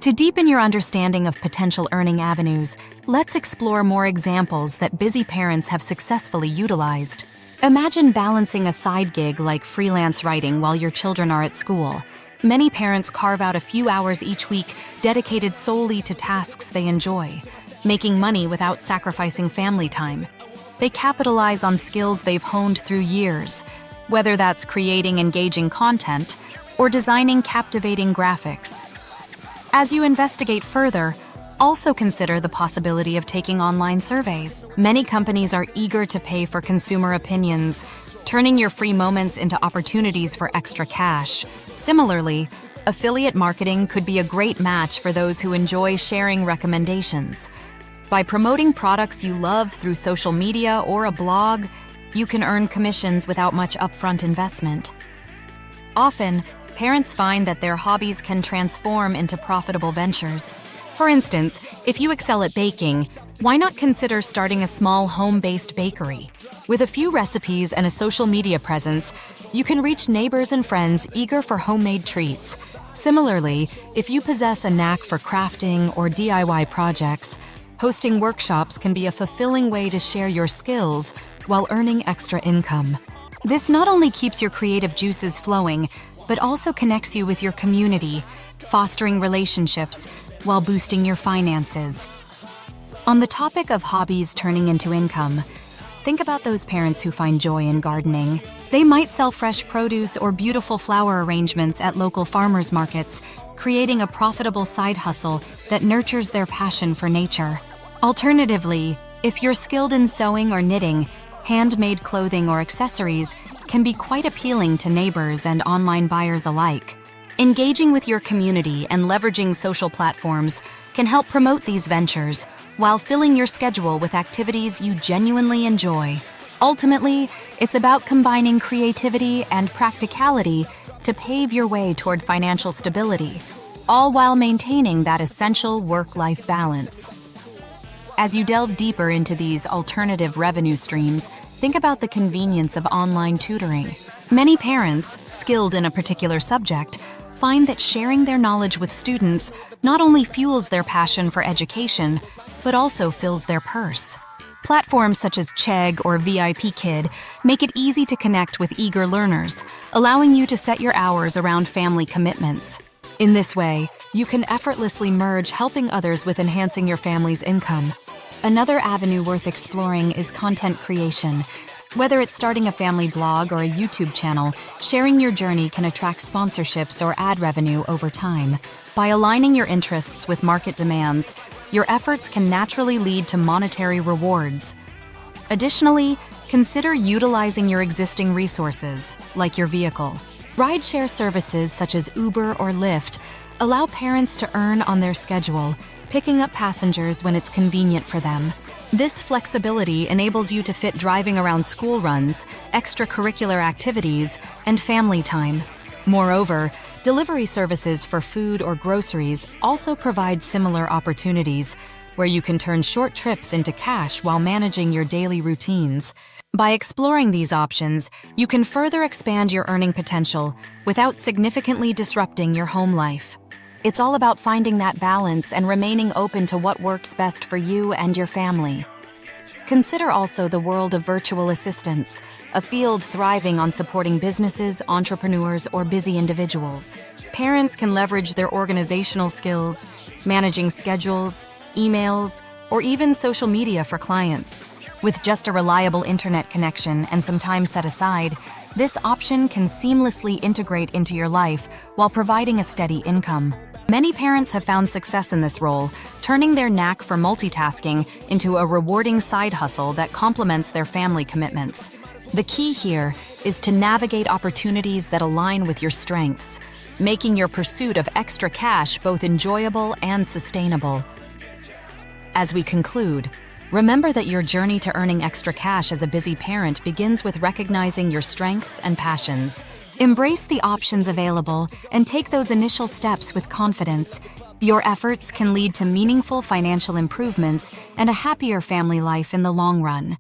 To deepen your understanding of potential earning avenues, let's explore more examples that busy parents have successfully utilized. Imagine balancing a side gig like freelance writing while your children are at school. Many parents carve out a few hours each week dedicated solely to tasks they enjoy, making money without sacrificing family time. They capitalize on skills they've honed through years, whether that's creating engaging content or designing captivating graphics. As you investigate further, also consider the possibility of taking online surveys. Many companies are eager to pay for consumer opinions, turning your free moments into opportunities for extra cash. Similarly, affiliate marketing could be a great match for those who enjoy sharing recommendations. By promoting products you love through social media or a blog, you can earn commissions without much upfront investment. Often, parents find that their hobbies can transform into profitable ventures. For instance, if you excel at baking, why not consider starting a small home-based bakery? With a few recipes and a social media presence, you can reach neighbors and friends eager for homemade treats. Similarly, if you possess a knack for crafting or DIY projects, hosting workshops can be a fulfilling way to share your skills while earning extra income. This not only keeps your creative juices flowing, but also connects you with your community, fostering relationships while boosting your finances. On the topic of hobbies turning into income, think about those parents who find joy in gardening. They might sell fresh produce or beautiful flower arrangements at local farmers markets, creating a profitable side hustle that nurtures their passion for nature. Alternatively, if you're skilled in sewing or knitting, handmade clothing or accessories can be quite appealing to neighbors and online buyers alike. Engaging with your community and leveraging social platforms can help promote these ventures while filling your schedule with activities you genuinely enjoy. Ultimately, it's about combining creativity and practicality to pave your way toward financial stability, all while maintaining that essential work-life balance. As you delve deeper into these alternative revenue streams, think about the convenience of online tutoring. Many parents, skilled in a particular subject, find that sharing their knowledge with students not only fuels their passion for education, but also fills their purse. Platforms such as Chegg or VIPKid make it easy to connect with eager learners, allowing you to set your hours around family commitments. In this way, you can effortlessly merge helping others with enhancing your family's income. Another avenue worth exploring is content creation. Whether it's starting a family blog or a YouTube channel, sharing your journey can attract sponsorships or ad revenue over time. By aligning your interests with market demands, your efforts can naturally lead to monetary rewards. Additionally, consider utilizing your existing resources, like your vehicle. Rideshare services such as Uber or Lyft allow parents to earn on their schedule, picking up passengers when it's convenient for them. This flexibility enables you to fit driving around school runs, extracurricular activities, and family time. Moreover, delivery services for food or groceries also provide similar opportunities, where you can turn short trips into cash while managing your daily routines. By exploring these options, you can further expand your earning potential without significantly disrupting your home life. It's all about finding that balance and remaining open to what works best for you and your family. Consider also the world of virtual assistants, a field thriving on supporting businesses, entrepreneurs, or busy individuals. Parents can leverage their organizational skills, managing schedules, emails, or even social media for clients. With just a reliable internet connection and some time set aside, this option can seamlessly integrate into your life while providing a steady income. Many parents have found success in this role, turning their knack for multitasking into a rewarding side hustle that complements their family commitments. The key here is to navigate opportunities that align with your strengths, making your pursuit of extra cash both enjoyable and sustainable. As we conclude, remember that your journey to earning extra cash as a busy parent begins with recognizing your strengths and passions. Embrace the options available and take those initial steps with confidence. Your efforts can lead to meaningful financial improvements and a happier family life in the long run.